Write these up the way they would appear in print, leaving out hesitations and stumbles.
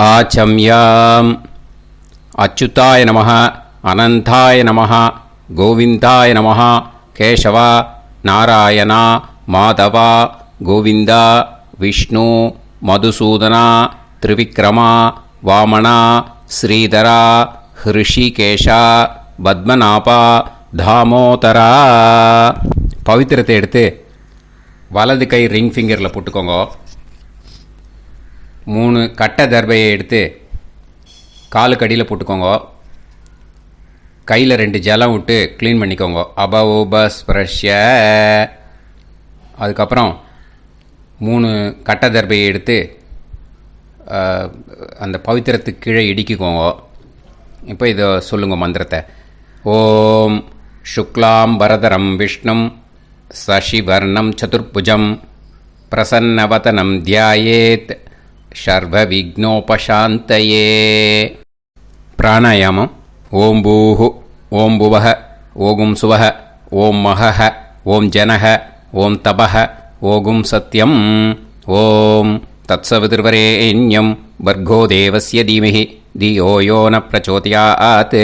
வாச்சம்யாம். அச்சுதாய நமः, அனந்தாய நமः, கோவிந்தாய நமः, கேசவா, நாராயணா, மாதவா, கோவிந்தா, விஷ்ணு, மதுசூதனா, திரிவிக்ரமா, வாமனா, ஸ்ரீதரா, ஹிருஷிகேஷா, பத்மநாபா, தாமோதரா. பவித்திரத்தை எடுத்து வலது கை ரிங் ஃபிங்கரில் போட்டுக்கோங்க. 3 கட்டை தர்பையை எடுத்து காலுக்கடியில் போட்டுக்கோங்க. கையில் 2 ஜலம் விட்டு க்ளீன் பண்ணிக்கோங்க. அபௌபஸ்பிரஷ்ய. அதுக்கப்புறம் 3 கட்டை தர்பையை எடுத்து அந்த பவித்திரத்துக்கு கீழே இடிக்கிக்கோங்க. இப்போ இதை சொல்லுங்க மந்திரத்தை. ஓம் சுக்லாம் வரதரம் விஷ்ணும் சசிவர்ணம் சதுர்புஜம் பிரசன்னவதனம் தியாயேத் சர்வ விக்னோபசாந்தயே. பிராணாயாமம். ஓம் பூஹு, ஓம் புவஹ, ஓகும் சுவஹ, ஓம் மஹஹ, ஓம் ஜனஹ, ஓம் தபஹ, ஓகும் சத்யம். ஓம் தத்சவிதுர்வரேண்யம் வர்கோ தேவஸ்ய தீமஹி தியோ யோ ந பிரச்சோதயாத்.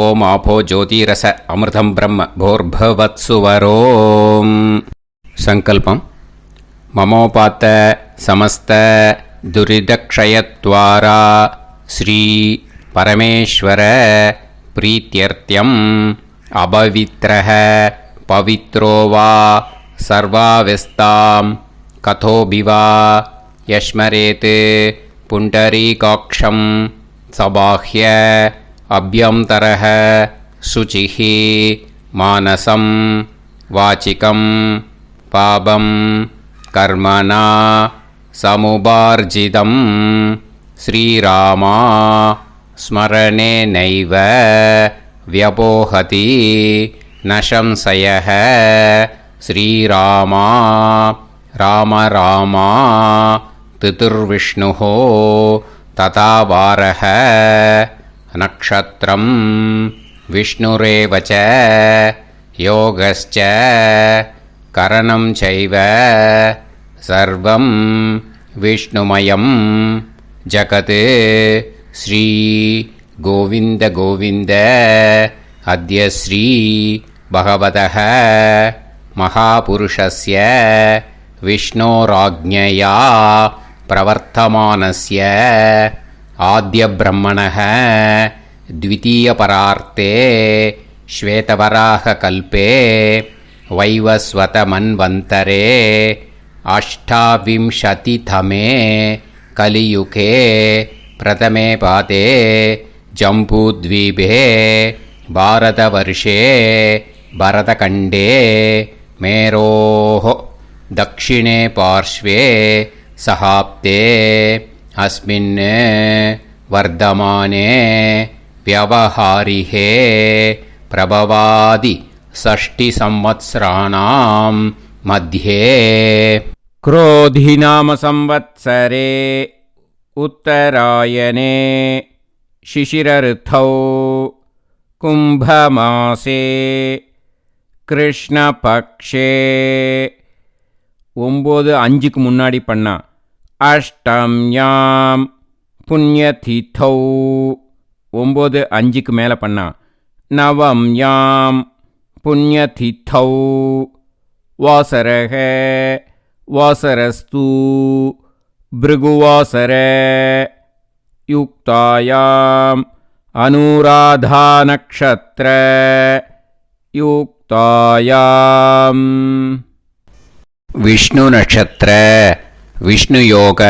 ஓம் ஆபோ ஜோதிரச அமிர்தம் பிரம்ம போர்பவத்சுவரோம். சங்கல்பம். மமோபாத்த சமஸ்த துரிதக்ஷயத்வாரா ஸ்ரீ பரமேஸ்வர பிரீத்யர்த்தியம் அபவித்ரஹ பவித்ரோ வா சர்வாவஸ்தாம் கதோபிவா யஸ்மரேத் புண்டரீகாக்ஷம் சபாஹ்ய அப்யந்தரஹ சுசிஹ மானசம் வாசிகம் பாபம் கர்மணா சமுபார்ஜிதம் ஸ்ரீராமா ஸ்மரணேனைவ வ்யபோஹதி ந சம்சயः. ஸ்ரீராமா ராம ராமா திதிர்விஷ்ணுः ததா வாரः. நக்ஷத்ரம் விஷ்ணுரேவ ச யோகஸ்ச கரணம் சைவ சர்வம் விஷ்ணுமயம் ஜகத். ஸ்ரீ கோவிந்த கோவிந்த அத்ய ஸ்ரீ பகவதः மகாபுருஷஸ்ய விஷ்ணோராஜ்ஞயா பிரவர்த்தமானஸ்ய ஆத்ய பிரம்மணः த்விதீயபரார்த்தே ஸ்வேதவராக கல்பே வைவஸ்வத மன்வந்தரே அஷ்டாவிம்சதிதமே கலியுகே பிரதமே பாதே ஜம்பூத்வீபே பாரதவர்ஷே பரதகண்டே மேரோः தக்ஷிணே பார்ஷ்வே சஹாப்தே அஸ்மின் வர்தமானே வியவஹாரிஹே பிரபவாதி ஷஷ்டி சம்வத்சராணாம் மத்யே. क्रोधिनाम संवत्सरे उत्तरायणे शिशिरऋतौ कुम्भमासे कृष्णपक्षे. 9:05க்கு முன்னாடி பண்ணா. அஷ்டம்யாம் புண்ணியதிதௌ 9:05க்கு மேலே பண்ணா. நவம்யாம் புண்ணியதிதௌ வாசரக வாசரஸ்து பிருகுவாசர யுக்தாயாம் அனுராதா நக்ஷத்ர யுக்தாயாம். விஷ்ணு நட்சத்திர விஷ்ணு யோக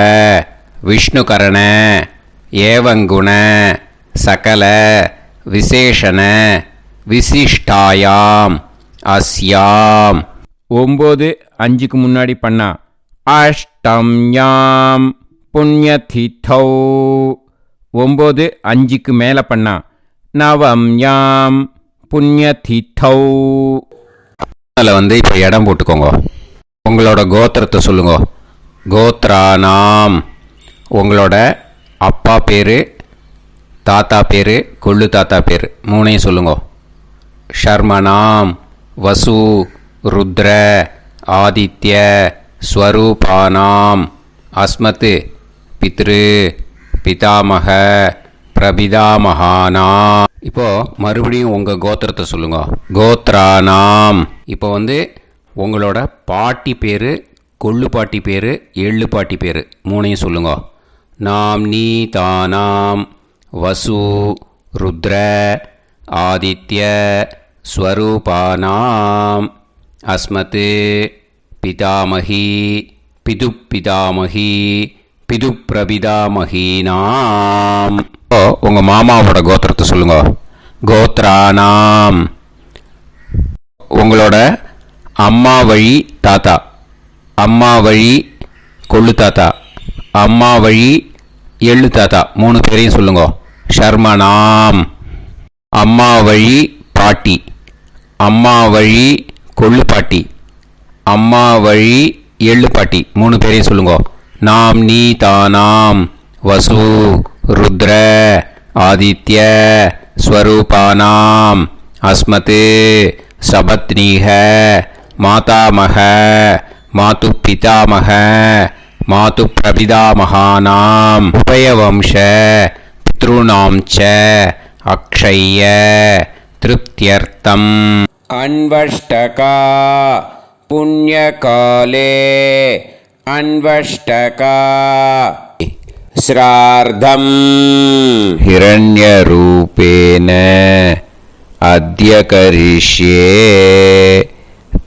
விஷ்ணுகரண ஏவங்குண சகல விசேஷண விசிஷ்டாயாம் அஸ்யாம். 9:05க்கு முன்னாடி பண்ணா. அஷ்டம்யாம் புண்ணியதிதௌ 9:05க்கு மேலே பண்ணா. நவம்யாம் புண்ணியதிதௌ. அதில் இப்போ இடம் போட்டுக்கோங்க. உங்களோட கோத்திரத்தை சொல்லுங்க. கோத்ரானாம். உங்களோட அப்பா பேர், தாத்தா பேர், கொள்ளு தாத்தா பேர் 3ஐயும் சொல்லுங்க. ஷர்மனாம் வசு ருத்ர ஆதித்ய ஸ்வரூபானாம் அஸ்மத் பித்ரு பிதாமக பிரபிதாமகானா. இப்போ மறுபடியும் உங்கள் கோத்திரத்தை சொல்லுங்க. கோத்ரானாம். இப்போ உங்களோட பாட்டி பேர், கொள்ளு பாட்டி பேர், எள்ளு பாட்டி பேர் மூணையும் சொல்லுங்க. நாம் நீ தானாம் வசு ருத்ர ஆதித்ய ஸ்வரூபானாம் அஸ்மத் பிதாமகி பிதுப்பிதாமகி பிதுப்பிரபிதாமகீனாம். உங்கள் மாமாவோட கோத்திரத்தை சொல்லுங்க. கோத்ரானாம். உங்களோட அம்மா வழி தாத்தா, அம்மா வழி கொள்ளு தாத்தா, அம்மா வழி எள்ளு தாத்தா மூணு பேரையும் சொல்லுங்க. ஷர்மனாம். அம்மா வழி பாட்டி, அம்மா வழி கொள்ளு பாட்டி, அம்மா வழி எள்ளு பாட்டி மூணு பேரையும் சொல்லுங்க. நாம் நீ தானாம் வசு ருத்ர ஆதித்ய ஸ்வரூபானாம் அஸ்மத் சபத்னீக மாதாமக மாது பிதாமக மாது பிரபிதாமகானாம் உபயவம்ச பித்ருணாம் ச அக்ஷய திருப்தியர்த்தம். அன்வஷ்டகா புண்ணியகாலே அன்வஷ்டகா ஸ்ரார்த்தம் हिरण्यरूपेण अद्य करिष्ये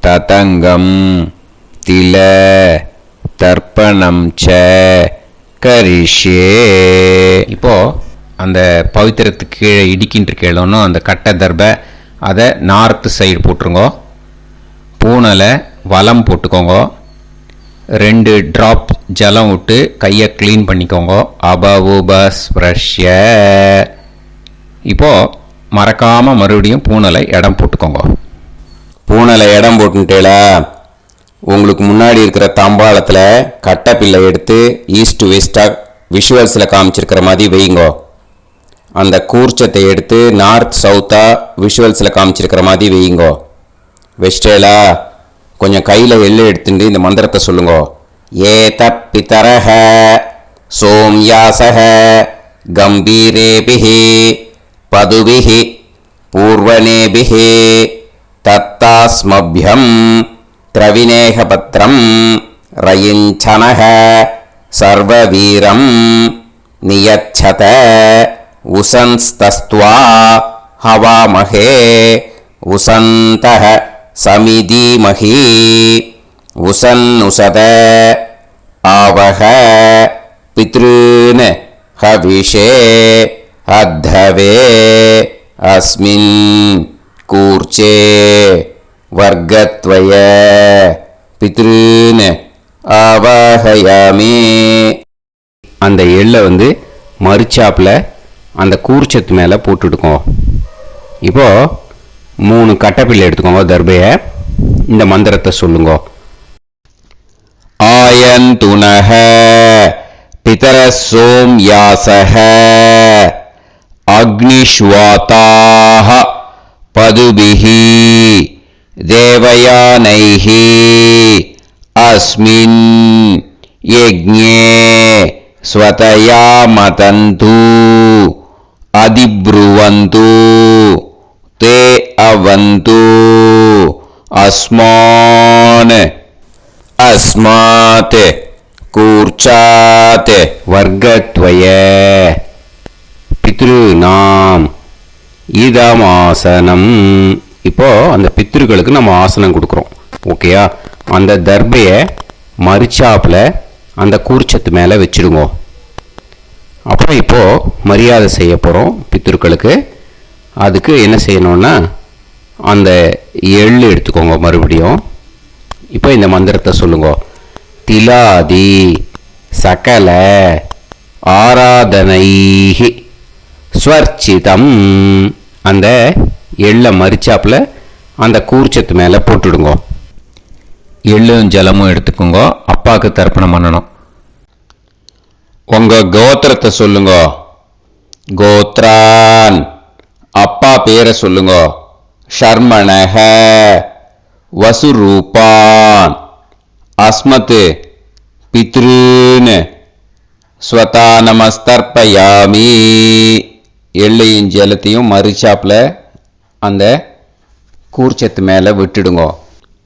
ततङ्गं तिल तर्पणं च करिष्ये. இப்போ அந்த பவித்திரத்துக்கு கீழே இடிக்கின்ற கீழே அந்த கட்டை தர்பை அதை நார்த்து சைடு போட்டுருங்க. பூனலை வலம் போட்டுக்கோங்க. 2 ட்ராப் ஜலம் விட்டு கையை க்ளீன் பண்ணிக்கோங்க. அபவுபஸ்ப்ரஷ்ய. இப்போது மறக்காமல் மறுபடியும் பூனலை இடம் போட்டுக்கோங்க. பூனலை இடம் போட்டுட்டேலா, உங்களுக்கு முன்னாடி இருக்கிற தாம்பாளத்தில் கட்டைப்பில்லை எடுத்து ஈஸ்ட் வெஸ்டாக விஷுவல்ஸில் காமிச்சிருக்கிற மாதிரி வைங்கோ. அந்த கூர்ச்சத்தை எடுத்து நார்த் சவுத்தாக விஷுவல்ஸில் காமிச்சிருக்கிற மாதிரி வைங்கோ. வெஸ்டேலா கொஞ்சம் கையில் எள்ளு எடுத்துட்டு இந்த மந்திரத்தை சொல்லுங்க. ஏத பிதரஹ சோம்யாசஹ கம்பீரேபிஹி பதுபிஹி பூர்வனேபிஹி தத்தாஸ்மப்யம் திரவிநேகபத்ரம் ரயிஞ்சனஹ சர்வவீரம் நியச்சத உசன்ஸ்தஸ்த்வா ஹவாமஹே உசந்தஹ சமிதீமஹி உசன்னுசத ஆவஹ பித்ருன் ஹவிஷே அத்தவே அஸ்மின் கூர்ச்சே வர்க்கத்வய பித்ருன் ஆவாஹயாமி. அந்த எள்ளை மரிச்சாப்பில் அந்த கூர்ச்சத்து மேலே போட்டுடுக்கோம். இப்போது 3 கட்டைப்பிள்ளை எடுத்துக்கோங்க. தர்பையை இந்த மந்திரத்தை சொல்லுங்க. ஆயந்துனஹ பிதர சோம்யாசஹ அக்னிஷ்வாதாஹ பதுபிஹி தேவயானைஹி அஸ்மின் யஜ்ஞே ஸ்வதயா மதந்து அதிப்ருவந்து தே அவது அஸ்மாத் கூர்ச்சாத் வர்க்கத்வய பித்ருநாம் இதமாசனம். இப்போது அந்த பித்ருக்களுக்கு நம்ம ஆசனம் கொடுக்குறோம். ஓகேயா? அந்த தர்பையை மரிச்சாப்பில் அந்த கூர்ச்சத்து மேலே வச்சுடுங்க. அப்புறம் இப்போது மரியாதை செய்ய போகிறோம் பித்ருக்களுக்கு. அதுக்கு என்ன செய்யணும்னா அந்த எள்ளு எடுத்துக்கோங்க. மறுபடியும் இப்போ இந்த மந்திரத்தை சொல்லுங்க. திலாதி சகல ஆராதனைஹி ஸ்வர்ச்சிதம். அந்த எள்ளை மரிச்சாப்பில் அந்த கூர்ச்சத்து மேலே போட்டுடுங்க. எள்ளும் ஜலமும் எடுத்துக்கோங்க. அப்பாவுக்கு தர்ப்பணம் பண்ணணும். உங்கள் கோத்திரத்தை சொல்லுங்க. கோத்ரான். அப்பா பேரை சொல்லுங்க. ஷர்மணஹ வசுரூபான் அஸ்மத் பித்ருன் ஸ்வதானமஸ்தர்ப்பயாமி. எள்ளையும் ஜலத்தையும் மறுச்சாப்பில் அந்த கூர்ச்சத்து மேலே விட்டுடுங்க.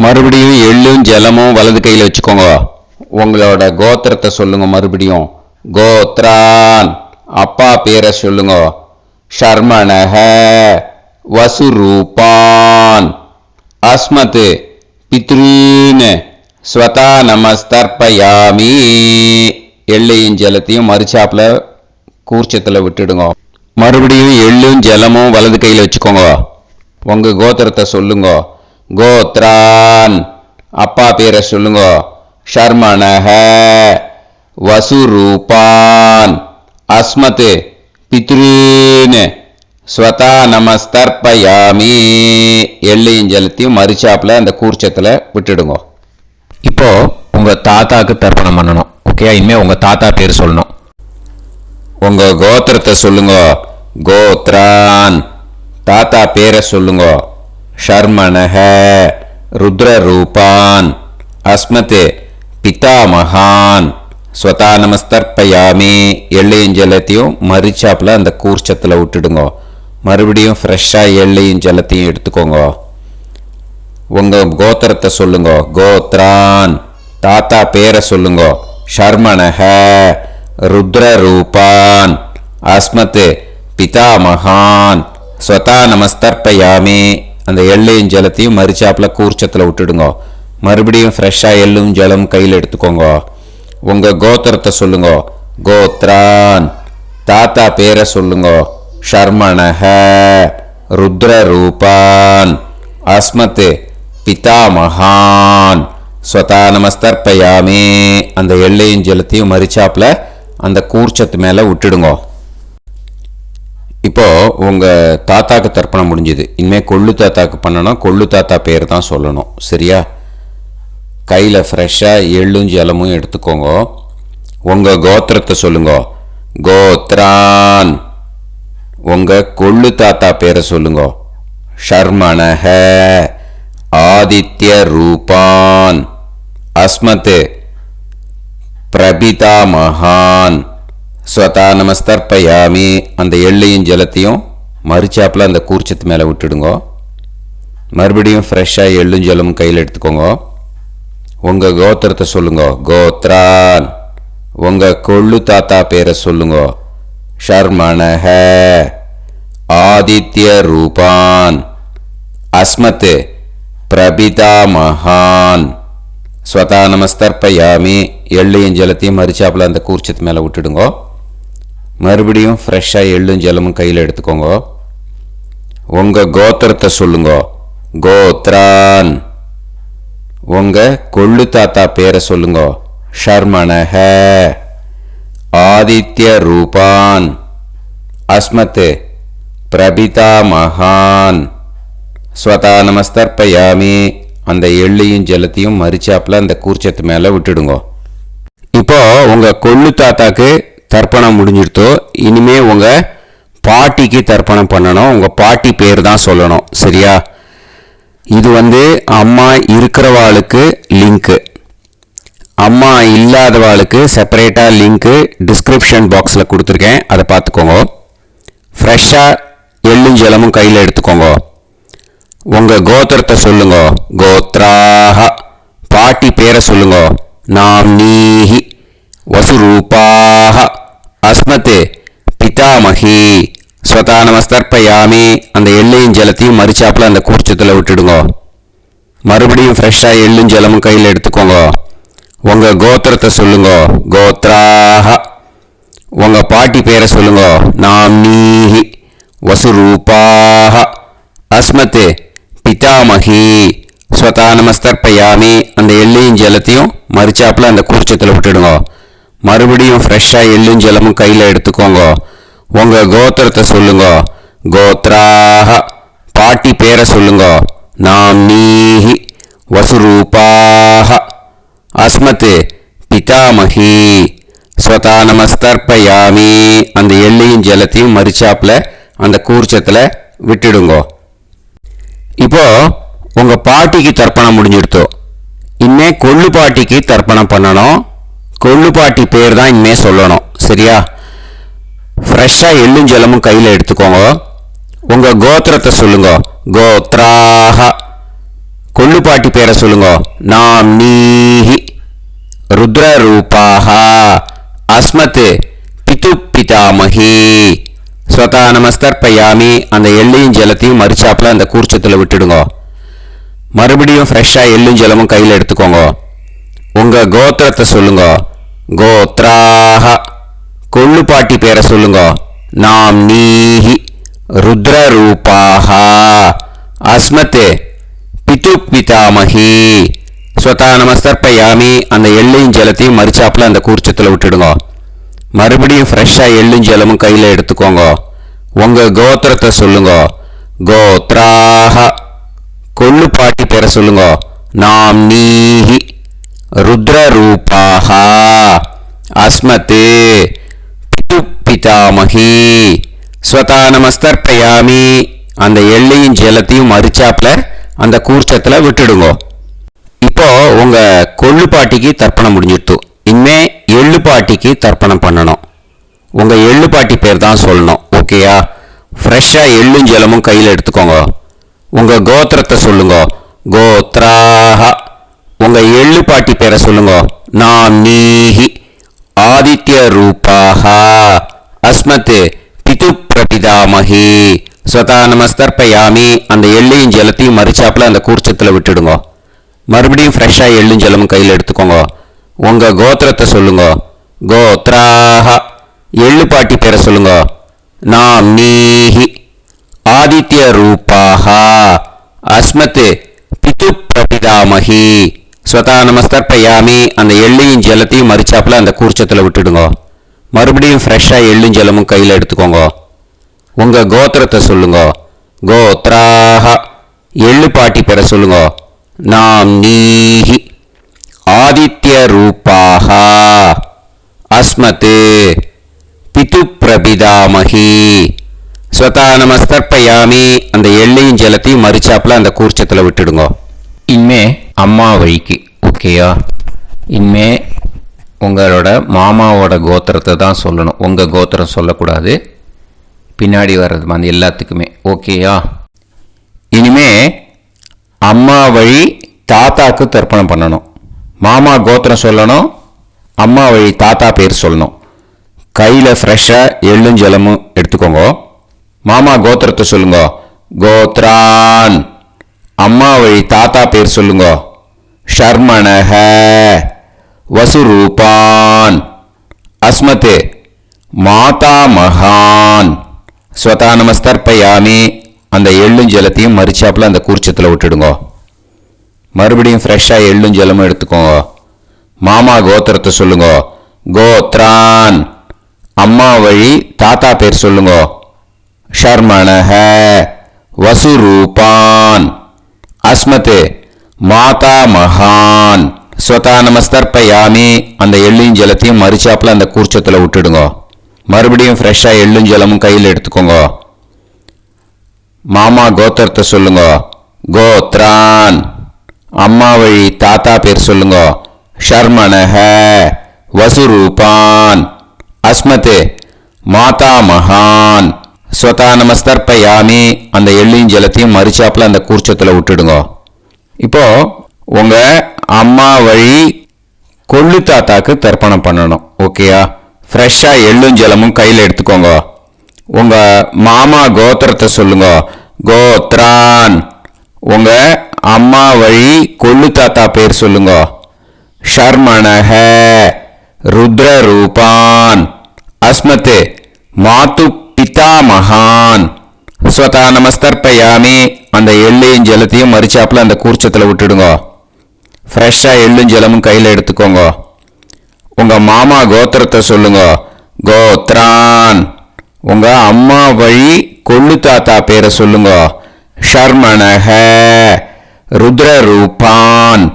மறுபடியும் எள்ளும் ஜலமும் வலது கையில் வச்சுக்கோங்க. உங்களோட கோத்திரத்தை சொல்லுங்க. மறுபடியும் கோத்ரான், அப்பா பேரை சொல்லுங்க. ஷர்மணஹ, வசுரூபான், அஸ்மத், பித்ருன், ஸ்வதா நமஸ்தர்ப்பயாமி. எள்ளையும் ஜலத்தையும் மறுச்சாப்பில் கூர்ச்சத்தில் விட்டுடுங்க. மறுபடியும் எள்ளும் ஜலமும் வலது கையில் வச்சுக்கோங்க. உங்கள் கோத்திரத்தை சொல்லுங்க. கோத்ரான், அப்பா பேரை சொல்லுங்க. ஷர்மணஹ, வசுரூபான், அஸ்மத், பித்ருன், ஸ்வதா நமஸ்தர்ப்பயாமி. எள்ளையும் ஜலத்தையும் மறுச்சாப்பில் அந்த கூர்ச்சத்தில் விட்டுடுங்க. இப்போ உங்கள் தாத்தாக்கு தர்ப்பணம் பண்ணணும். ஓகே, இனிமேல் உங்கள் தாத்தா பேர் சொல்லணும். உங்கள் கோத்திரத்தை சொல்லுங்க. கோத்ரான், தாத்தா பேரை சொல்லுங்க. ஷர்மணஹ, ருத்ரரூபான், அஸ்மத், பிதாமகான், ஸ்வதா நமஸ்தர்ப்பயாமி. எள்ளையும் ஜலத்தையும் மறுச்சாப்பில் அந்த கூர்ச்சத்தில் விட்டுடுங்க. மறுபடியும் ஃப்ரெஷ்ஷாக எள்ளையும் ஜலத்தையும் எடுத்துக்கோங்க. உங்கள் கோத்திரத்தை சொல்லுங்க. கோத்ரான், தாத்தா பேரை சொல்லுங்க. ஷர்மணஹ, ருத்ரரூபான், அஸ்மத், பிதாமகான், ஸ்வதா நமஸ்தர்ப்பயாமி. அந்த எள்ளையும் ஜலத்தையும் மறுச்சாப்பில் கூர்ச்சத்தில் விட்டுடுங்க. மறுபடியும் ஃப்ரெஷ்ஷாக எள்ளும் ஜலம் கையில் எடுத்துக்கோங்க. உங்கள் கோத்திரத்தை சொல்லுங்க. கோத்ரான், தாத்தா பேரை சொல்லுங்க. ஷர்மணஹ, ருத்ரரூபான், அஸ்மத், பிதாமகான், ஸ்வதா நமஸ்தர்ப்பயாமி. அந்த எள்ளையும் ஜலத்தையும் மறுச்சாப்பில் அந்த கூர்ச்சத்து மேலே விட்டுடுங்க. இப்போ உங்கள் தாத்தாக்கு தர்ப்பணம் முடிஞ்சுது. இனிமேல் கொள்ளு தாத்தாக்கு பண்ணணும். கொள்ளு தாத்தா பேர் தான் சொல்லணும். சரியா? கையில் ஃப்ரெஷ்ஷாக எள்ளும் ஜலமும் எடுத்துக்கோங்க. உங்கள் கோத்திரத்தை சொல்லுங்க. கோத்ரான், உங்கள் கொள்ளு தாத்தா பேரை சொல்லுங்க. ஷர்மணஹ, ஆதித்ய ரூபான், அஸ்மத், பிரபிதாமகான், ஸ்வதா நமஸ்தர்ப்பயாமி. அந்த எள்ளையும் ஜலத்தையும் மறுச்சாப்பில் அந்த கூர்ச்சத்து மேலே விட்டுடுங்க. மறுபடியும் ஃப்ரெஷ்ஷாக எள்ளும் ஜலமும் கையில் எடுத்துக்கோங்க. உங்கள் கோத்திரத்தை சொல்லுங்க. கோத்ரான், உங்கள் கொள்ளு தாத்தா பேரை சொல்லுங்க. ஷர்மணஹ, ஆதித்ய ரூபான், அஸ்மத், பிரபிதாமகான், ஸ்வதா நமஸ்தர்ப்பயாமி. எள்ளையும் ஜலத்தையும் மறுச்சாப்பில் அந்த கூர்ச்சத்து மேலே விட்டுடுங்க. மறுபடியும் ஃப்ரெஷ்ஷாக எள்ளும் ஜலமும் கையில் எடுத்துக்கோங்க. உங்கள் கோத்திரத்தை சொல்லுங்க. கோத்ரான், உங்கள் கொள்ளு தாத்தா பேரை சொல்லுங்க. ஷர்மணஹ, ஆதித்ய ரூபான், அஸ்மத், பிரபிதாமகான், ஸ்வதா நமஸ்தர்ப்பயாமி. அந்த எள்ளையும் ஜலத்தையும் மறுச்சாப்பில் அந்த கூர்ச்சத்து மேலே விட்டுடுங்க. இப்போ உங்கள் கொள்ளு தாத்தாக்கு தர்ப்பணம் முடிஞ்சிருத்தோ. இனிமே உங்கள் பாட்டிக்கு தர்ப்பணம் பண்ணணும். உங்கள் பாட்டி பேர் தான் சொல்லணும். சரியா? இது அம்மா இருக்கிறவாளுக்கு லிங்க்கு, அம்மா இல்லாதவாளுக்கு செப்பரேட்டாக லிங்க்கு டிஸ்கிரிப்ஷன் பாக்ஸில் கொடுத்துருக்கேன். அதை பார்த்துக்கோங்க. ஃப்ரெஷ்ஷாக எள்ளும் ஜலமும் கையில் எடுத்துக்கோங்க. உங்கள் கோத்திரத்தை சொல்லுங்க. கோத்ராஹ, பாட்டி பேரை சொல்லுங்க. நாம்னீஹி, வசுரூபாஹ, அஸ்மத், பிதாமகி, ஸ்வதா நமஸ்தர்ப்பயாமி. அந்த எள்ளையும் ஜலத்தையும் மறுச்சாப்பில் அந்த கூர்ச்சத்தில் விட்டுடுங்க. மறுபடியும் ஃப்ரெஷ்ஷாக எள்ளும் ஜலமும் கையில் எடுத்துக்கோங்க. உங்கள் கோத்திரத்தை சொல்லுங்க. கோத்ராஹ, உங்கள் பாட்டி பேரை சொல்லுங்க. நாம்னீஹி, வசுரூபாஹ, அஸ்மத், பிதாமகி, ஸ்வதா நமஸ்தர்ப்பயாமி. அந்த எள்ளையும் ஜலத்தையும் மறுச்சாப்பில் அந்த கூர்ச்சத்தில் விட்டுடுங்க. மறுபடியும் ஃப்ரெஷ்ஷாக எள்ளும் ஜலமும் கையில் எடுத்துக்கோங்க. உங்கள் கோத்திரத்தை சொல்லுங்க. கோத்ராஹ, பாட்டி பேரை சொல்லுங்க. நாம்னீஹி, வசுரூபாஹ, அஸ்மத், பிதாமகி, ஸ்வதா நமஸ்தர்ப்பயாமி. அந்த எள்ளையும் ஜலத்தையும் மறுச்சாப்பில் அந்த கூர்ச்சத்தில் விட்டுடுங்க. இப்போ உங்கள் பாட்டிக்கு தர்ப்பணம் முடிஞ்சிடுத்தோ. இனிமே கொள்ளு பாட்டிக்கு தர்ப்பணம் பண்ணணும். கொள்ளு பாட்டி பேர் தான் இனிமே சொல்லணும். சரியா? ஃப்ரெஷ்ஷாக எள்ளும் ஜலமும் கையில் எடுத்துக்கோங்க. உங்கள் கோத்திரத்தை சொல்லுங்க. கோத்ராஹ. கொள்ளுப்பாட்டி பேரை சொல்லுங்க. நாம் நீஹி. ருத்ரரூபாஹ. அஸ்மத் பிது பிதாமகி. ஸ்வதா நமஸ்தர்ப்பயாமி. அந்த எள்ளையும் ஜலத்தையும் மறிச்சாப்பில் அந்த கூர்ச்சத்தில் விட்டுடுங்க. மறுபடியும் ஃப்ரெஷ்ஷாக எள்ளும் ஜலமும் கையில் எடுத்துக்கோங்க. உங்கள் கோத்திரத்தை சொல்லுங்க. கோத்ராஹ. கொள்ளுப்பாட்டி பேரை சொல்லுங்க. நாம் நீஹி. ருத்ரரூபாஹ. அஸ்மத் பிது பிதாமகி. ஸ்வதா நமஸ்தர்ப்பயாமி. அந்த எள்ளையும் ஜலத்தையும் மறிச்சாப்பில் அந்த கூர்ச்சத்தில் விட்டுடுங்க. மறுபடியும் ஃப்ரெஷ்ஷாக எள்ளும் ஜலமும் கையில் எடுத்துக்கோங்க. உங்கள் கோத்திரத்தை சொல்லுங்க. கோத்ராஹ. கொள்ளுப்பாட்டி பேரை சொல்லுங்க. நாம் நீஹி. ருத்ரரூபாஹ. அஸ்மத் பிது பிதாமகி. ஸ்வதா நமஸ்தர்ப்பயாமி. அந்த எள்ளையும் ஜலத்தையும் மறிச்சாப்பில் அந்த கூர்ச்சத்தில் விட்டுடுங்க. இப்போ உங்கள் கொள்ளுப்பாட்டிக்கு தர்ப்பணம் முடிஞ்சிடுத்து. இனிமே எள்ளுப்பாட்டிக்கு தர்ப்பணம் பண்ணணும். உங்கள் எள்ளுப்பாட்டி பேர் தான் சொல்லணும். ஓகேயா? ஃப்ரெஷ்ஷாக எள்ளும் ஜலமும் கையில் எடுத்துக்கோங்க. உங்கள் கோத்திரத்தை சொல்லுங்க. கோத்ராஹ. உங்கள் எள்ளுப்பாட்டி பேரை சொல்லுங்க. நாம் நீஹி. ஆதித்ய ரூபாஹ. அஸ்மத் பிது பிரபிதாமகி. ஸ்வதா நமஸ்தர்ப்பயாமி. அந்த எள்ளையும் ஜலத்தையும் மறிச்சாப்பில் அந்த கூர்ச்சத்தில் விட்டுடுங்க. மறுபடியும் ஃப்ரெஷ்ஷாக எள்ளும் ஜலமும் கையில் எடுத்துக்கோங்க. உங்கள் கோத்திரத்தை சொல்லுங்க. கோத்ராஹ. எள்ளுப்பாட்டி பேரை சொல்லுங்க. நாம் நீஹி. ஆதித்ய ரூபாஹ. அஸ்மத் பிது பிரபிதாமகி. ஸ்வதா நமஸ்தர்ப்பயாமி. அந்த எள்ளையும் ஜலத்தையும் மறிச்சாப்பில் அந்த கூர்ச்சத்தில் விட்டுடுங்க. மறுபடியும் ஃப்ரெஷ்ஷாக எள்ளும் ஜலமும் கையில் எடுத்துக்கோங்க. உங்கள் கோத்திரத்தை சொல்லுங்க. கோத்ராஹ. எள்ளுப்பாட்டி பேரை சொல்லுங்க. நாம் நீஹி. ஆதித்ய ரூபாஹ. அஸ்மத் பிது பிரபிதாமகி. ஸ்வதா நமஸ்தர்ப்பயாமி. அந்த எள்ளையும் ஜலத்தையும் மறிச்சாப்பில் அந்த கூர்ச்சத்தில் விட்டுடுங்க. இனிமே அம்மா வழிக்கு. ஓகேயா? இனிமே உங்களோட மாமாவோட கோத்திரத்தை தான் சொல்லணும். உங்கள் கோத்திரம் சொல்லக்கூடாது. பின்னாடி வர்றது வந்து எல்லாத்துக்குமே. ஓகேயா? இனிமே அம்மா வழி தாத்தாக்கு தர்ப்பணம் பண்ணணும். மாமா கோத்திரம் சொல்லணும். அம்மா வழி தாத்தா பேர் சொல்லணும். கையில் ஃப்ரெஷ்ஷாக எள்ளும் ஜலமும் எடுத்துக்கோங்க. மாமா கோத்திரத்தை சொல்லுங்க. கோத்ரான். அம்மா வழி தாத்தா பேர் சொல்லுங்க. ஷர்மணஹ. வசுரூபான். அஸ்மத் மாதா மகான். ஸ்வதா நமஸ்தர்ப்பயாமி. அந்த எள்ளும் ஜலத்தையும் மறிச்சாப்பில் அந்த கூர்ச்சத்தில் விட்டுடுங்க. மறுபடியும் ஃப்ரெஷ்ஷாக எள்ளும் ஜலமும் எடுத்துக்கோங்க. மாமா கோத்திரத்தை சொல்லுங்க. கோத்ரான். அம்மா வழி தாத்தா பேர் சொல்லுங்க. ஷர்மணஹ. வசுரூபான். அஸ்மத் மாதா மகான். ஸ்வதா நமஸ்தர்ப்பயாமி. அந்த எள்ளும் ஜலத்தையும் மறிச்சாப்பில் அந்த கூர்ச்சத்தில் விட்டுடுங்க. மறுபடியும் ஃப்ரெஷ்ஷாக எள்ளும் ஜலமும் கையில் எடுத்துக்கோங்க. மாமா கோத்திரத்தை சொல்லுங்க. கோத்ரான். அம்மா வழி தாத்தா பேர் சொல்லுங்க. ஷர்மணஹ. வசுரூபான். அஸ்மத் மாதா மகான். ஸ்வதா நமஸ்தர்ப்பயாமி. அந்த எள்ளையும் ஜலத்தையும் மறிச்சாப்பில் அந்த கூர்ச்சத்தில் விட்டுடுங்க. இப்போ உங்கள் அம்மா வழி கொள்ளு தாத்தாக்கு தர்ப்பணம் பண்ணணும். ஓகேயா? ஃப்ரெஷ்ஷாக எள்ளும் ஜலமும் கையில் எடுத்துக்கோங்க. உங்கள் மாமா கோத்திரத்தை சொல்லுங்க. கோத்ரான். உங்கள் அம்மா வழி கொள்ளு தாத்தா பேர் சொல்லுங்க. ஷர்மணஹ. ருத்ரரூபான். அஸ்மத் மாது பிதாமகான். ஸ்வதா நமஸ்தர்ப்பயாமி. அந்த எள்ளையும் ஜலத்தையும் மறிச்சாப்பில் அந்த கூர்ச்சத்தில் விட்டுடுங்க. ஃப்ரெஷ்ஷாக எள்ளும் ஜலமும் கையில் எடுத்துக்கோங்க. உங்கள் மாமா கோத்திரத்தை சொல்லுங்க. கோத்ரான். உங்கள் அம்மா வழி கொள்ளு தாத்தா பேரை சொல்லுங்க. ஷர்மணஹ. ருத்ரரூபான்.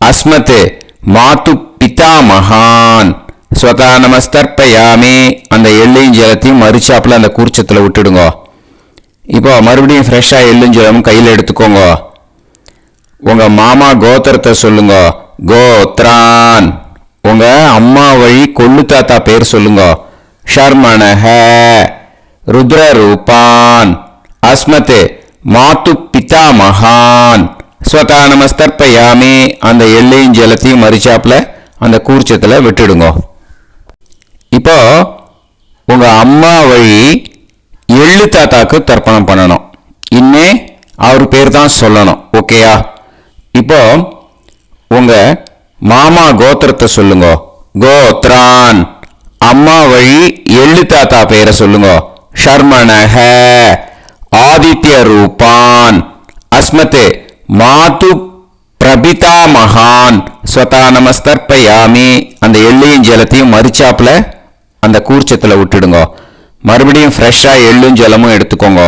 அஸ்மத் மாது பிதாமகான். ஸ்வதா நமஸ்தர்ப்பயாமி. அந்த எள்ளையும் ஜலத்தையும் மறிச்சாப்பில் அந்த கூர்ச்சத்தில் விட்டுடுங்க. இப்போ மறுபடியும் ஃப்ரெஷ்ஷாக எள்ளும் ஜலமும் கையில் எடுத்துக்கோங்க. உங்கள் மாமா கோத்திரத்தை சொல்லுங்க. கோத்ரான். உங்கள் அம்மா வழி கொள்ளு தாத்தா பேர் சொல்லுங்க. ஷர்மணஹ ருத்ரரூபான் அஸ்மத் மாது பிதாமகான் ஸ்வதா நமஸ்தர்ப்பயாமி. அந்த எள்ளையும் ஜலத்தையும் மறிச்சாப்புல அந்த கூர்ச்சத்தில் விட்டுடுங்க. இப்போ உங்க அம்மா வழி எள்ளு தாத்தாக்கு தர்ப்பணம் பண்ணணும். இன்னே அவர் பேர் தான் சொல்லணும். ஓகேயா? இப்போ உங்க மாமா கோத்திரத்தை சொல்லுங்க. கோத்ரான். அம்மா வழி எள்ளு தாத்தா பேரை சொல்லுங்க. ஷர்மணஹ ஆதித்ய ரூபான் அஸ்மத் மாது பிரபிதா மகான் ஸ்வதா நமஸ்தர்ப்பயாமி. அந்த எள்ளையும் ஜலத்தையும் மறிச்சாப்புல அந்த கூர்ச்சத்தில் விட்டுடுங்க. மறுபடியும் ஃப்ரெஷ்ஷாக எள்ளும் ஜலமும் எடுத்துக்கோங்க.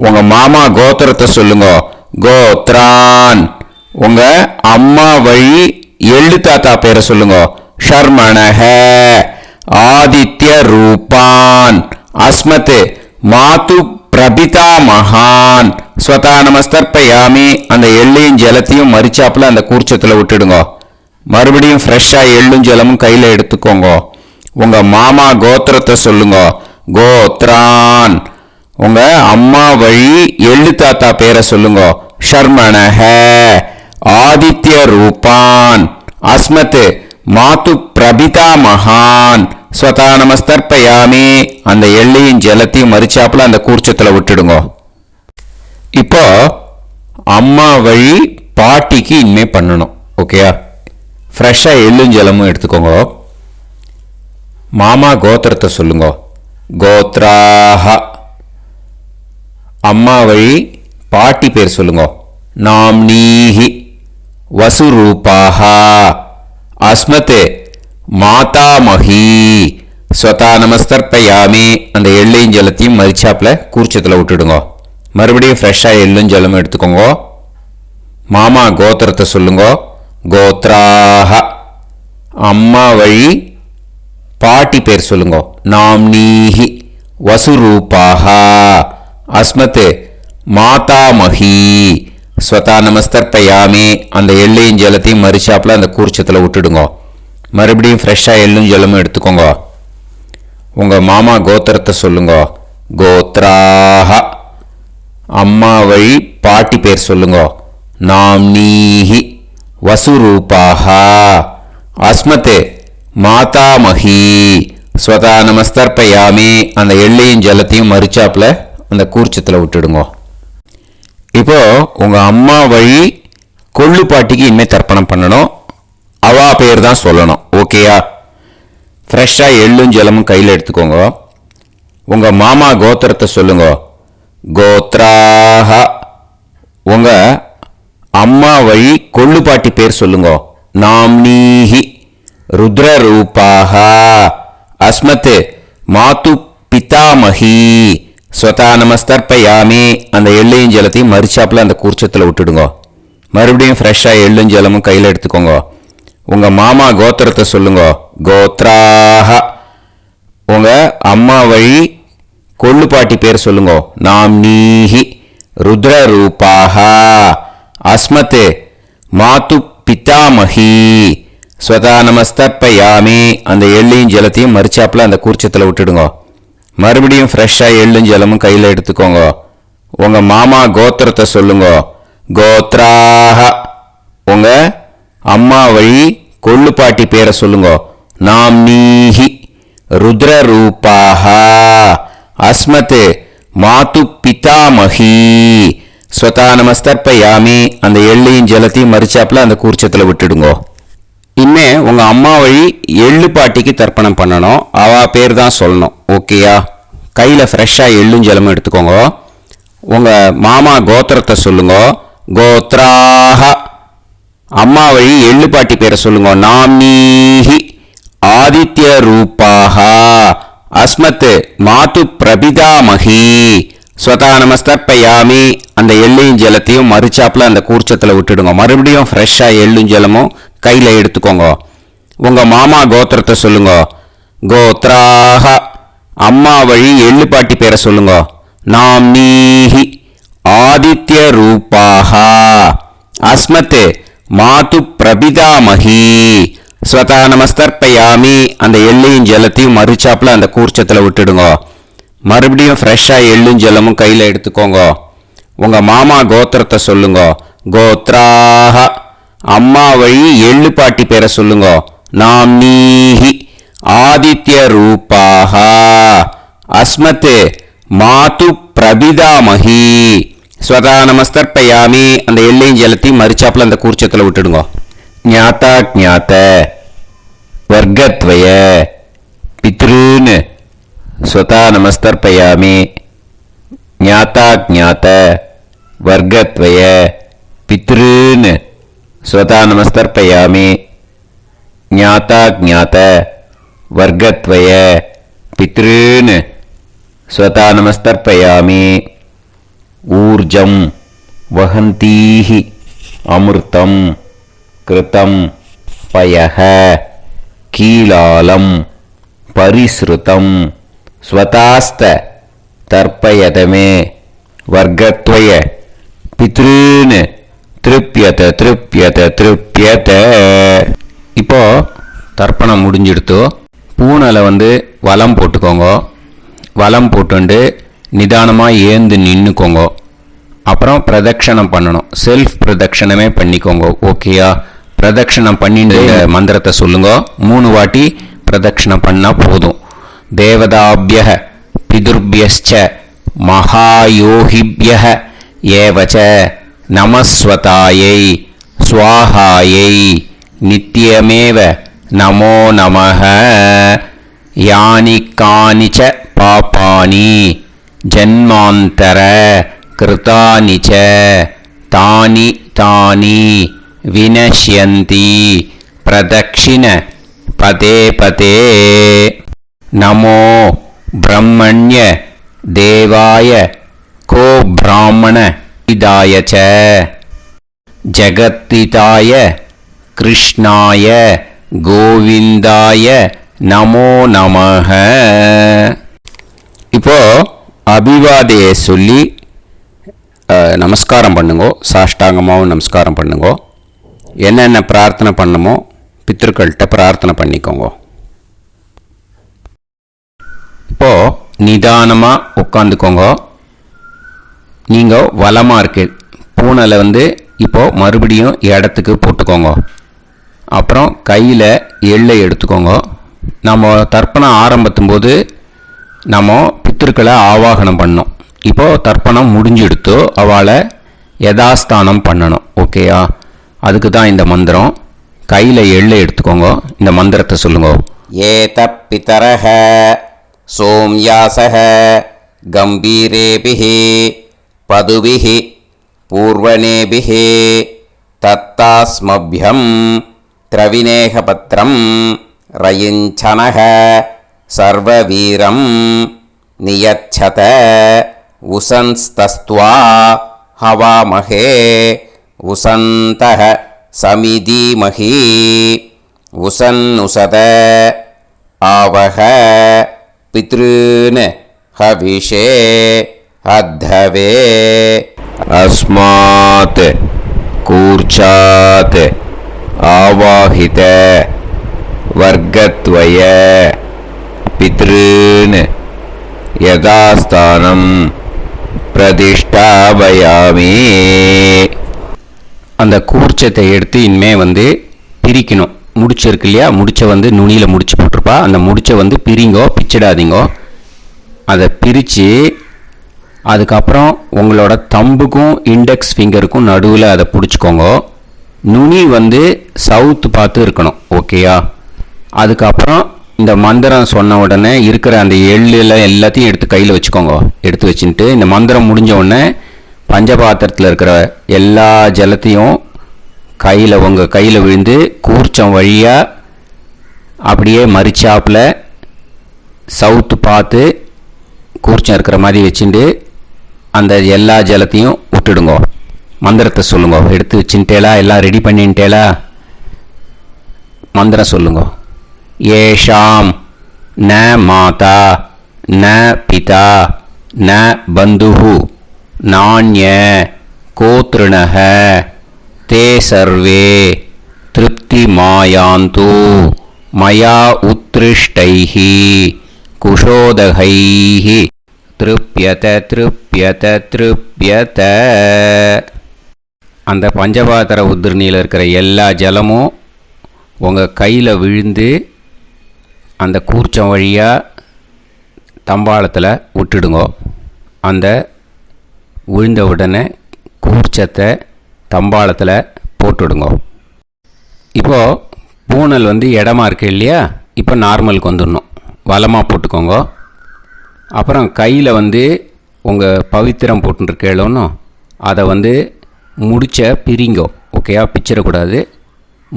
உங்க மாமா கோத்திரத்தை சொல்லுங்க. கோத்ரான். உங்க அம்மா வழி எள்ளு தாத்தா பேரை சொல்லுங்க. ஷர்மணஹ ஆதித்ய ரூபான் அஸ்மத் மாது பிரபிதா மகான் ஸ்வதா நமஸ்தர்ப்பயாமி. அந்த எள்ளையும் ஜலத்தையும் மறிச்சாப்புல அந்த கூர்ச்சத்தில் விட்டுடுங்க. மறுபடியும் ஃப்ரெஷ்ஷாக எள்ளும் ஜலமும் கையில் எடுத்துக்கோங்க. உங்க மாமா கோத்திரத்தை சொல்லுங்க. கோத்ரான். உங்க அம்மா வழி எள்ளு தாத்தா பேரை சொல்லுங்க. ஷர்மணஹ ஆதித்ய ரூபான் அஸ்மத் மாது பிரபிதா மகான் ஸ்வதா நமஸ்தர்ப்பயாமி. அந்த எள்ளையும் ஜலத்தையும் மறிச்சாப்புல அந்த கூர்ச்சத்தில் விட்டுடுங்க. இப்போ அம்மா வழி பாட்டிக்கு இனிமே பண்ணணும். ஓகேயா? ஃப்ரெஷ்ஷாக எள்ளும் ஜலமும் எடுத்துக்கோங்க. மாமா கோத்திரத்தை சொல்லுங்க. கோத்ராஹ. அம்மா வழி பாட்டி பேர் சொல்லுங்க. நாம்னீஹி வசுரூபாஹ அஸ்மத் மாதாமஹி ஸ்வதா நமஸ்தர்ப்பயாமி. அந்த எள்ளையும் ஜலத்தையும் மறிச்சாப்புல கூர்ச்சத்தில் விட்டுடுங்க. மறுபடியும் ஃப்ரெஷ்ஷாக எள்ளும் ஜலமும் எடுத்துக்கோங்க. மாமா கோத்திரத்தை சொல்லுங்க. கோத்ராஹ. அம்மா வழி பாட்டி பேர் சொல்லுங்க. நாம்னீஹி வசுரூபாஹ அஸ்மத் மாதாமஹி ஸ்வதா நமஸ்தர்ப்பயாமி. அந்த எள்ளையும் ஜலத்தையும் மறிச்சாப்புல அந்த கூர்ச்சத்தில் விட்டுடுங்க. மறுபடியும் ஃப்ரெஷ்ஷாக எள்ளும் ஜலமும் எடுத்துக்கோங்க. உங்கள் மாமா கோத்திரத்தை சொல்லுங்க. கோத்ராஹ. அம்மா வழி பாட்டி பேர் சொல்லுங்க. நாம்னீஹி வசுரூபாஹ அஸ்மத் மாதாமஹி ஸ்வதா நமஸ்தர்ப்பயாமி. அந்த எள்ளையும் ஜலத்தையும் மறிச்சாப்புல அந்த கூர்ச்சத்தில் விட்டுடுங்க. இப்போ உங்க அம்மா வழி கொள்ளு பாட்டிக்கு இனிமேல் தர்ப்பணம் பண்ணணும். அவா பேர் தான் சொல்லணும். ஓகேயா? ஃப்ரெஷ்ஷாக எள்ளும் ஜலமும் கையில் எடுத்துக்கோங்க. உங்க மாமா கோத்திரத்தை சொல்லுங்க. கோத்ராஹ. உங்க அம்மா வழி கொள்ளு பாட்டி பேர் சொல்லுங்க. நாம்னீஹி ருத்ரரூபாஹ அஸ்மத் மாது பிதாமஹி ஸ்வதா நமஸ்தர்ப்பயாமி. அந்த எள்ளையும் ஜலத்தையும் மறிச்சாப்புல அந்த கூர்ச்சத்தில் விட்டுடுங்க. மறுபடியும் ஃப்ரெஷ்ஷாக எள்ளும் ஜலமும் கையில் எடுத்துக்கோங்க. உங்க மாமா கோத்திரத்தை சொல்லுங்க. கோத்ராஹ. உங்க அம்மா வழி கொள்ளு பாட்டி பேர் சொல்லுங்க. நாம்னீஹி ருத்ரரூபாஹ அஸ்மத் மாது பிதாமஹி ஸ்வதா நமஸ்தர்ப்பயாமி. அந்த எள்ளையும் ஜலத்தையும் மறிச்சாப்புல அந்த கூர்ச்சத்தில் விட்டுடுங்க. மறுபடியும் ஃப்ரெஷ்ஷாக எள்ளும் ஜலமும் கையில் எடுத்துக்கோங்க. உங்க மாமா கோத்திரத்தை சொல்லுங்க. கோத்ராஹ. உங்க அம்மா வழி கொள்ளு பாட்டி பேரை சொல்லுங்க. நாம்னீஹி ருத்ரரூபாஹ அஸ்மத் மாது பிதாமஹி ஸ்வதா நமஸ்தர்ப்பயாமி. அந்த எள்ளையும் ஜலத்தையும் மறிச்சாப்புல அந்த கூர்ச்சத்தில் விட்டுடுங்க. இனிமே உங்க அம்மா வழி எள்ளு பாட்டிக்கு தர்ப்பணம் பண்ணணும். அவா பேர் தான் சொல்லணும். ஓகேயா? கையில் ஃப்ரெஷ்ஷாக எள்ளும் ஜலமும் எடுத்துக்கோங்க. உங்க மாமா கோத்திரத்தை சொல்லுங்க. கோத்ராஹ. அம்மா வழி எள்ளு பாட்டி பேரை சொல்லுங்க. நாம்னீஹி ஆதித்ய ரூபாஹ அஸ்மத் மாது பிரபிதாமஹி ஸ்வதா நமஸ்தர்ப்பயாமி. அந்த எள்ளையும் ஜலத்தையும் மறிச்சாப்புல அந்த கூர்ச்சத்தில் விட்டுடுங்க. மறுபடியும் ஃப்ரெஷ்ஷாக எள்ளும் ஜலமும் கையில் எடுத்துக்கோங்க. உங்க மாமா கோத்திரத்தை சொல்லுங்க. கோத்ராஹ. அம்மா வழி எள்ளு பாட்டி பேரை சொல்லுங்க. நாம்னீஹி ஆதித்ய ரூபாஹ அஸ்மத் மாது பிரபிதாமஹி ஸ்வதா நமஸ்தர்ப்பயாமி. அந்த எள்ளையும் ஜலத்தையும் மறுச்சாப்பில் அந்த கூர்ச்சத்தில் விட்டுடுங்க. மறுபடியும் ஃப்ரெஷ்ஷாக எள்ளும் ஜலமும் கையில் எடுத்துக்கோங்க. உங்கள் மாமா கோத்திரத்தை சொல்லுங்க. கோத்ராக. அம்மா வழி எள்ளு பாட்டி பேரை சொல்லுங்க. நாம்னீஹி ஆதித்ய ரூபாக. அஸ்மத் மாது பிரபிதாமஹி. ஸ்வதா நமஸ்தர்ப்பயாமி. அந்த எள்ளையும் ஜலத்தையும் மறுச்சாப்பில் அந்த கூர்ச்சத்தில் விட்டுடுங்க. ஞாதா ஜாத்த வர்க்கத்வய பித்ருன். ஸ்வதா நமஸ்தர்ப்பயாமி. ஞாதா ஜாத்த வர்க்கத்வய பித்ருன். ஸ்வதா நமஸ்தர்ப்பயாமி. ஞாதா ஜாத்த வர்க்கத்வய பித்ருன். ஸ்வதா நமஸ்தர்ப்பயாமி. ஊர்ஜம் வஹந்தீஹி அமிர்தம் கிருதம் பயஹ கீலாலம் பரிஸ்ருதம் ஸ்வதாஸ்த தர்ப்பயதமே வர்க்கத்வய பித்ருன். திருப்யத திருப்யத திருப்யத. இப்போ தர்ப்பணம் முடிஞ்சிடுத்தோ. பூனலை வலம் போட்டுக்கோங்க. வலம் போட்டுண்டு நிதானமாக ஏந்து நின்றுக்கோங்க. அப்புறம் பிரதட்சணம் பண்ணணும். செல்ஃப் பிரதட்சணமே பண்ணிக்கோங்க. ஓகேயா? பிரதட்சணம் பண்ணிட்டு மந்திரத்தை சொல்லுங்க. 3 வாட்டி பிரதட்சணம் பண்ணால் போதும். தேவதாபிய பிதுர்பியஸ்ச மகாயோகிபிய ஏவச்ச நமஸ்வதாயை ஸ்வாஹாயை நித்யமேவ நமோ நமஹ. யானி கானிச்ச பாபானி ஜன்மாந்தர கிருதானி ச தானி தானி வினஷ்யந்தி பிரதக்ஷிண பதே பதே. நமோ பிரம்மண்ய தேவாய கோ பிராமண இதாய ச ஜகத்திதாய கிருஷ்ணாய கோவிந்தாய நமோ நமஹ. இப்போ அபிவாதையை சொல்லி நமஸ்காரம் பண்ணுங்கோ. சாஷ்டாங்கமாகவும் நமஸ்காரம் பண்ணுங்கோ. என்னென்ன பிரார்த்தனை பண்ணமோ பித்ருக்கள்கிட்ட பிரார்த்தனை பண்ணிக்கோங்க. இப்போ நிதானமாக உட்காந்துக்கோங்க. நீங்கள் வலமாக இருக்கு பூனலை இப்போது மறுபடியும் இடத்துக்கு போட்டுக்கோங்க. அப்புறம் கையில் எள்ளை எடுத்துக்கோங்க. நம்ம தர்ப்பணம் ஆரம்பித்தும் போது நம்ம பித்திருக்களை ஆவாகனம் பண்ணோம். இப்போது தர்ப்பணம் முடிஞ்செடுத்து அவளை யதாஸ்தானம் பண்ணணும். ஓகேயா? அதுக்கு தான் இந்த மந்திரம். கையில் எள்ளை எடுத்துக்கோங்க. இந்த மந்திரத்தை சொல்லுங்க. ஏத பிதரஹ சோம்யாசஹ கம்பீரேபிஹி பதுபிஹி பூர்வணேபிஹி தத்தாஸ்மப்யம் திரவிநேகபத்ரம் ரயிஞ்சனஹ சர்வவீரம் நியச்சத உசன்ஸ்தஸ்த்வா ஹவாமஹே உசந்தஹ சமிதீமஹி உசன்னுசத ஆவஹ பித்ருன் ஹவிஷே அத்தவே. அஸ்மாத் கூர்ச்சாத் ஆவாஹித வர்க்கத்வய பித்ருன் யதாஸ்தானம் பிரதிஷ்டாபயாமி. அந்த கூர்ச்சத்தை எடுத்து இனிமே பிரிக்கணும். முடிச்சிருக்கு இல்லையா? முடிச்ச நுனியில் முடிச்சு போட்டிருப்பா. அந்த முடிச்ச பிரிங்கோ, பிச்சிடாதீங்கோ. அதை பிரித்து அதுக்கப்புறம் உங்களோட தம்புக்கும் இண்டெக்ஸ் ஃபிங்கருக்கும் நடுவில் அதை பிடிச்சிக்கோங்க. நுனி சவுத்து பார்த்து இருக்கணும். ஓகேயா? அதுக்கப்புறம் இந்த மந்திரம் சொன்ன உடனே இருக்கிற அந்த எள்ளில் எல்லாத்தையும் எடுத்து கையில் வச்சுக்கோங்க. எடுத்து வச்சுட்டு இந்த மந்திரம் முடிஞ்ச உடனே பஞ்சபாத்திரத்தில் இருக்கிற எல்லா ஜலத்தையும் உங்கள் கையில் விழுந்து கூர்ச்சம் வழியாக அப்படியே மறிச்சாப்பில் சவுத்து பார்த்து கூர்ச்சம் இருக்கிற மாதிரி வச்சுட்டு அந்த எல்லா ஜலத்தையும் விட்டுடுங்க. மந்திரத்தை சொல்லுங்க. எடுத்து வச்சுட்டேலா? எல்லாம் ரெடி பண்ணிட்டேலா? மந்திரம் சொல்லுங்க. ஏஷாம் ந மாதா ந பிதா ந பந்துஹு நான்ய கோத்ருணஹ தே சர்வே திருப்திமாயாந்து மயா உத்ருஷ்டைः குஷோதகைः திருப்யத திருப்யத திருப்யத. அந்த பஞ்சபாத்திர உதிரணியில் இருக்கிற எல்லா ஜலமும் உங்கள் கையில் விழுந்து அந்த கூர்ச்சம் வழியாக தம்பாளத்தில் விட்டுடுங்கோ. அந்த விழுந்த உடனே கூர்ச்சத்தை தம்பாளத்தில் போட்டுடுங்கோ. இப்போது பூனல் இடமா இருக்கு இல்லையா, இப்போ நார்மலுக்கு வந்துடணும். வலமாக போட்டுக்கோங்க. அப்புறம் கையில் உங்கள் பவித்திரம் போட்டுருக்கேளோன்னு அதை முடிச்ச பிரிங்கோ. ஓகேயா, பிச்சிடக்கூடாது.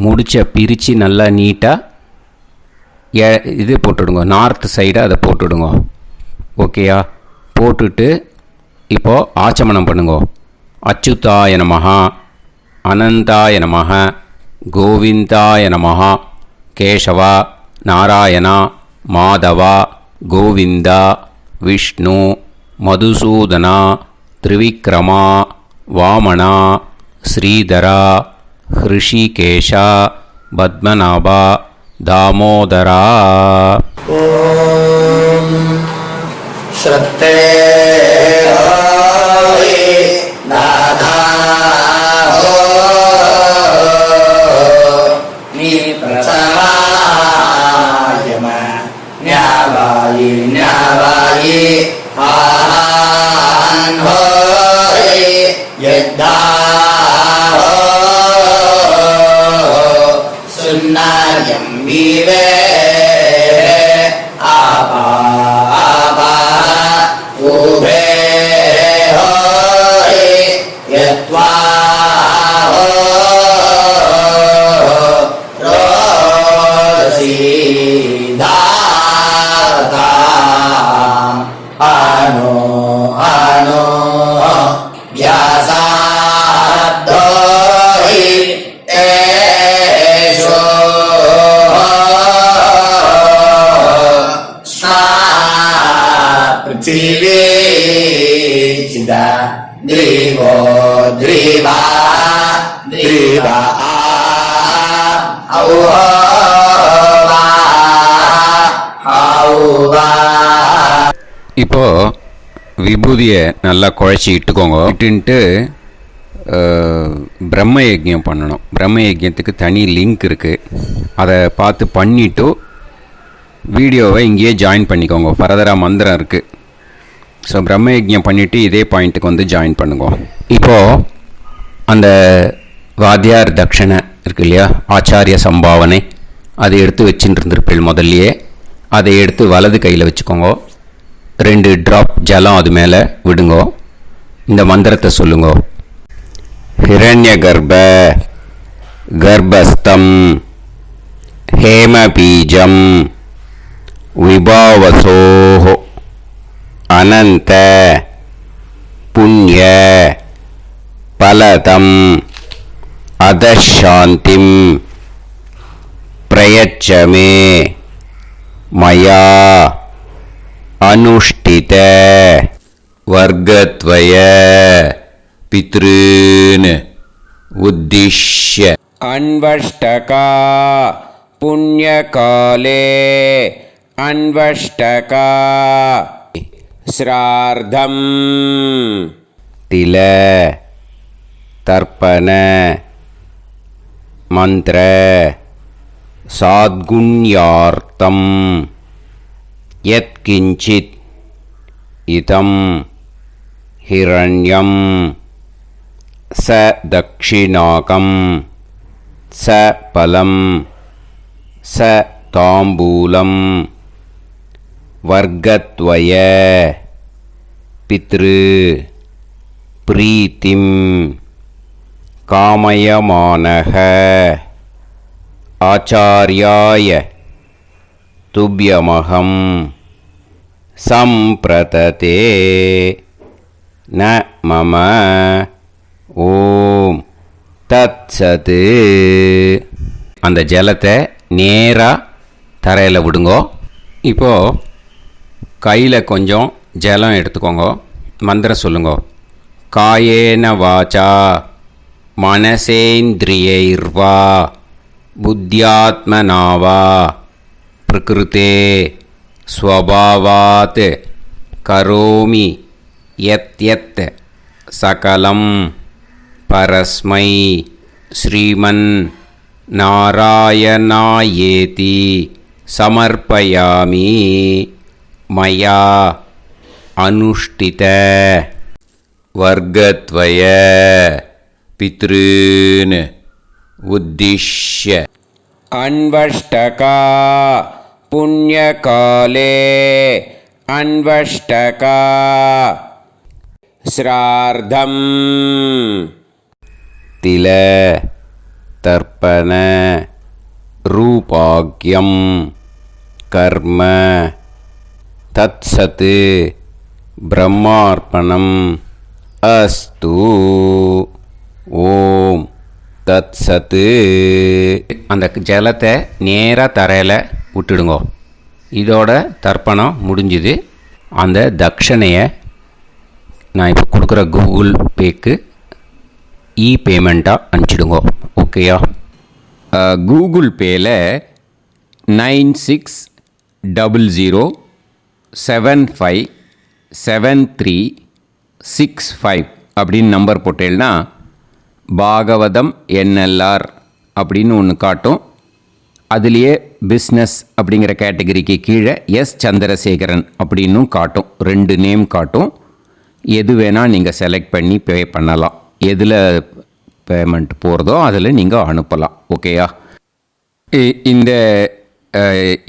முடிச்ச பிரித்து நல்லா நீட்டாக இது போட்டுடுங்க. நார்த் சைடு அதை போட்டுடுங்க. ஓகேயா, போட்டுட்டு இப்போது ஆச்சமனம் பண்ணுங்க. அச்சுதாய நமஹ, அனந்தாய நமஹ, கோவிந்தாய நமஹ, கேசவா, நாராயணா, மாதவா, கோவிந்தா, விஷ்ணு, மதுசூதனா, திரிவிக்ரமா, வாமனா, ஸ்ரீதரா, ஹிருஷிகேஷா, பத்மநாபா, தாமோதரா. ஓம் ஸ்ரத்தே நாதா நீ பிரசமாயம ஞாவாயி ஞாவாயி ஆஹான் ஹோய் யத்தா சுன்னாயம் வீவே ஆபா ஆபா உபே ஹோய் யத்வா ரோசி தாரதா அனோ அனோ வியாசாத்தோஹி தேஷோ பிருத்திவி சிதா திரிவோ திரிவா திரிவா இப்போது விபூதியை நல்லா குழச்சி இட்டுக்கோங்க. இட்டுன்ட்டு பிரம்ம யஜ்யம் பண்ணணும். பிரம்ம யஜ்யத்துக்கு தனி லிங்க் இருக்குது. அதை பார்த்து பண்ணிவிட்டு வீடியோவை இங்கேயே ஜாயின் பண்ணிக்கோங்க. ஃபர்தராக மந்திரம் இருக்குது. ஸோ பிரம்ம யஜ்யம் பண்ணிவிட்டு இதே பாயிண்ட்டுக்கு ஜாயின் பண்ணுங்க. இப்போது அந்த வாத்தியார் தட்சணை இருக்கு இல்லையா, ஆச்சாரிய சம்பாவனை, அதை எடுத்து வச்சுட்டு இருந்திருப்பேன் முதல்லையே. அதை எடுத்து வலது கையில் வச்சுக்கோங்க. 2 ட்ராப் ஜலம் அது மேலே விடுங்கோ. இந்த மந்திரத்தை சொல்லுங்கோ. ஹிரண்ய கர்ப்ப கர்ப்பஸ்தம் ஹேமபீஜம் விபாவசோஹோ அனந்த புண்ணிய பலதம் அதசாந்திம் பிரயச்சமே மயா அனுஷ்டித வர்க்கத்வய பித்ருன் உத்திஷ்ய அன்வஷ்டகா புண்ணியகாலே அன்வஷ்டகா ஸ்ரார்த்தம் தில தர்ப்பண மந்திர சாத்குண்யார்த்தம் யத்கிஞ்சித் இதம் ஹிரண்யம் ச தக்ஷிணாகம் ச பலம் ச தாம்பூலம் வர்க்கத்வய பித்ரு பிரீத்திம் காமயமானஹ ஆச்சார்யாய துப்யமகம் சம்பிரததே ந மம ஓம் தத்சத். அந்த ஜலத்தை நேராக தரையில் விடுங்கோ. இப்போது கையில் கொஞ்சம் ஜலம் எடுத்துக்கோங்க. மந்திரம் சொல்லுங்க. காயேன வாச்சா மனசேந்திரியைர்வா புத்தியாத்மனாவா பிரகிருதே ஸ்வபாவாத் கரோமி யத் சகலம் பரஸ்மை ஸ்ரீமன் நாராயணாயேதி சமர்ப்பயாமி மயா அனுஷ்டித வர்க்கத்வய பித்ருன் உத்திஷ்ய அன்வஷ்டகா புண்ணியகாலே அன்வஷ்டகா ஸ்ரார்த்தம் தில தர்ப்பண ரூபாக்யம் கர்ம தத்சத் பிரம்மார்ப்பணம் அஸ்து. ஓம் தத்சத். அந்த ஜலத்தை நேராக தரையில் விட்டுடுங்கோ. இதோட தர்ப்பணம் முடிஞ்சுது. அந்த தட்சணையை நான் இப்போ கொடுக்குற கூகுள் பேக்கு பேமெண்ட்டாக அனுப்பிச்சிடுங்கோ. ஓகேயா? கூகுள் பேயில் 9600757365 அப்படின்னு நம்பர் போட்டேன்னா பாகவதம் NLR அப்படின்னு ஒன்று காட்டும். அதுலேயே பிஸ்னஸ் அப்படிங்கிற கேட்டகரிக்கு கீழே எஸ் சந்திரசேகரன் அப்படின்னும் காட்டும். 2 நேம் காட்டும். எது வேணால் நீங்கள் செலக்ட் பண்ணி பே பண்ணலாம். எதில் பேமெண்ட் போகிறதோ அதில் நீங்கள் அனுப்பலாம். ஓகேயா? இந்த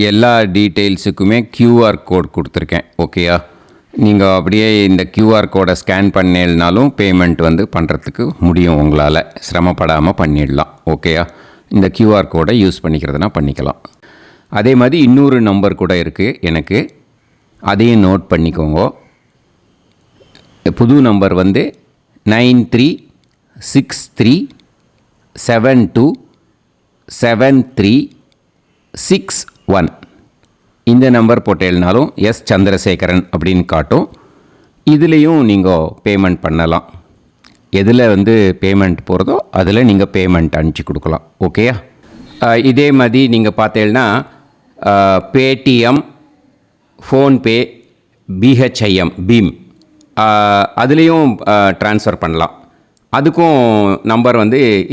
எல்லா டீட்டெயில்ஸுக்குமே QR கோட் கொடுத்துருக்கேன். ஓகேயா? நீங்கள் அப்படியே இந்த QR கோடை ஸ்கேன் பண்ணேன்னாலும் பேமெண்ட் பண்ணுறதுக்கு முடியும். உங்களால் சிரமப்படாமல் பண்ணிடலாம். ஓகேயா? இந்த QR கோடை யூஸ் பண்ணிக்கிறதுனா பண்ணிக்கலாம். அதே மாதிரி இன்னொரு நம்பர் கூட இருக்குது எனக்கு. அதையும் நோட் பண்ணிக்கோங்க. புது நம்பர் 9363727361. இந்த நம்பர் போட்டேல்னாலும் எஸ் சந்திரசேகரன் அப்படின்னு காட்டும். இதுலேயும் நீங்கள் பேமெண்ட் பண்ணலாம். எதில் பேமெண்ட் போகிறதோ அதில் நீங்கள் பேமெண்ட் அனுப்பிச்சி கொடுக்கலாம். ஓகேயா? இதே மாதிரி நீங்கள் பார்த்தேன்னா பேடிஎம், ஃபோன்பே, பிஹெச்ஐஎம், பீம் அதுலேயும் ட்ரான்ஸ்ஃபர் பண்ணலாம். அதுக்கும் நம்பர்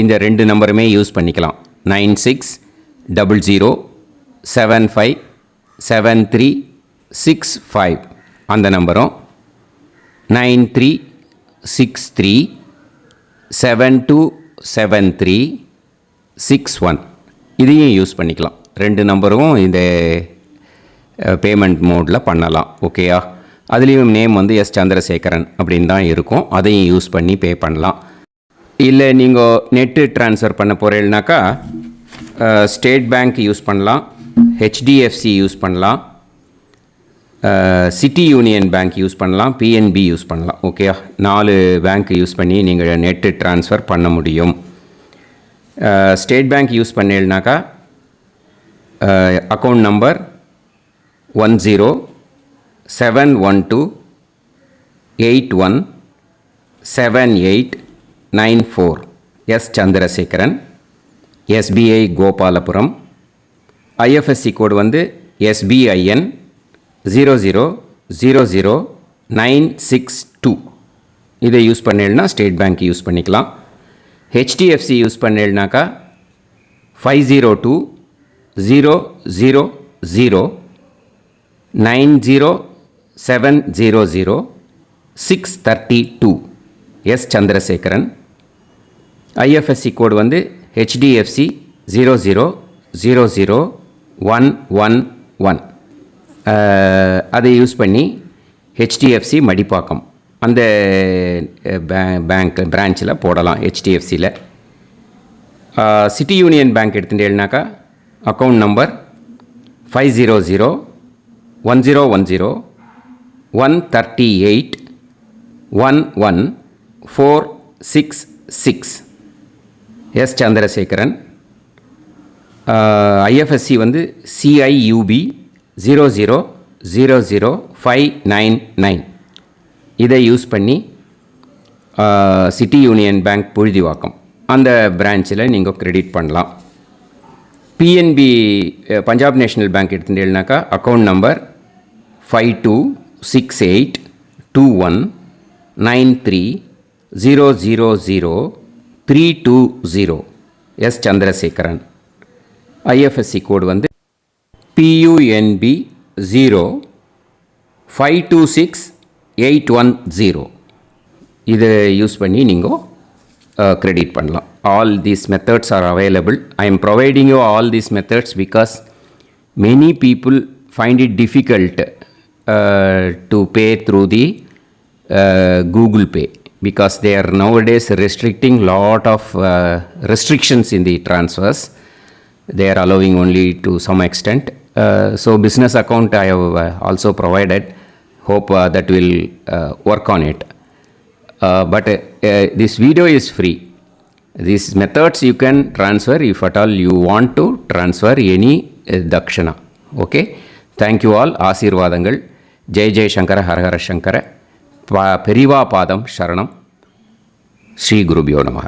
இந்த 2 நம்பருமே யூஸ் பண்ணிக்கலாம். 9600757365 அந்த நம்பரும் 9363727361 இதையும் யூஸ் பண்ணிக்கலாம். 2 நம்பரும் இந்த பேமெண்ட் மோடில் பண்ணலாம். ஓகேயா? அதுலேயும் நேம் எஸ் சந்திரசேகரன் அப்படின்னு தான் இருக்கும். அதையும் யூஸ் பண்ணி பே பண்ணலாம். இல்லை நீங்கள் நெட்டு ட்ரான்ஸ்ஃபர் பண்ண போகிறீங்கனாக்கா ஸ்டேட் பேங்க் யூஸ் பண்ணலாம், HDFC யூஸ் பண்ணலாம், சிட்டி யூனியன் பேங்க் யூஸ் பண்ணலாம், PNB யூஸ் பண்ணலாம். ஓகேயா? 4 பேங்க் யூஸ் பண்ணி நீங்கள் நெட்டு ட்ரான்ஸ்ஃபர் பண்ண முடியும். ஸ்டேட் பேங்க் யூஸ் பண்ணீங்கனாக்கா account number 1071281789 S Chandrasekaran, SBI Gopalapuram. IFSC code SBIN 0000962. இதை யூஸ் பண்ணேன்னா ஸ்டேட் பேங்க் யூஸ் பண்ணிக்கலாம். HDFC யூஸ் பண்ணேன்னாக்கா 5020090700 S Chandrasekaran. IFSC code HDFC 0000111. அதை யூஸ் பண்ணி HDFC மடிப்பாக்கம் அந்த பேங்க் பிரான்ச்சில் போடலாம். HDFCயில் சிட்டி யூனியன் பேங்க் எடுத்துட்டேன்னாக்கா account number 5001001381146 S Chandrasekaran. IFSC CIUB 0000599. இதை யூஸ் பண்ணி சிட்டி யூனியன் பேங்க் புழுதிவாக்கம் அந்த பிரான்ச்சில் நீங்கள் கிரெடிட் பண்ணலாம். PNB பஞ்சாப் நேஷ்னல் பேங்க் எடுத்துட்டேன்னாக்கா account number 52682193000320 S Chandrasekaran. IFSC code வந்து PUNB 0526810. இதை யூஸ் பண்ணி நீங்கள் கிரெடிட் பண்ணலாம். All these methods are available. I am providing you all these methods because many people find it difficult to pay through the Google Pay because they are nowadays restricting lot of restrictions in the transfers. They are allowing only to some extent. So business account I have also provided. Hope that will work on it. But this video is free. These methods you can transfer if at all you want to transfer any dakshana. Okay. Thank you all. ஆசீர்வாதங்கள். ஜெய் ஜெய் சங்கர ஹரஹர சங்கர. பெரிவா பாதம் சரணம். ஸ்ரீ குருபியோ நமஹ.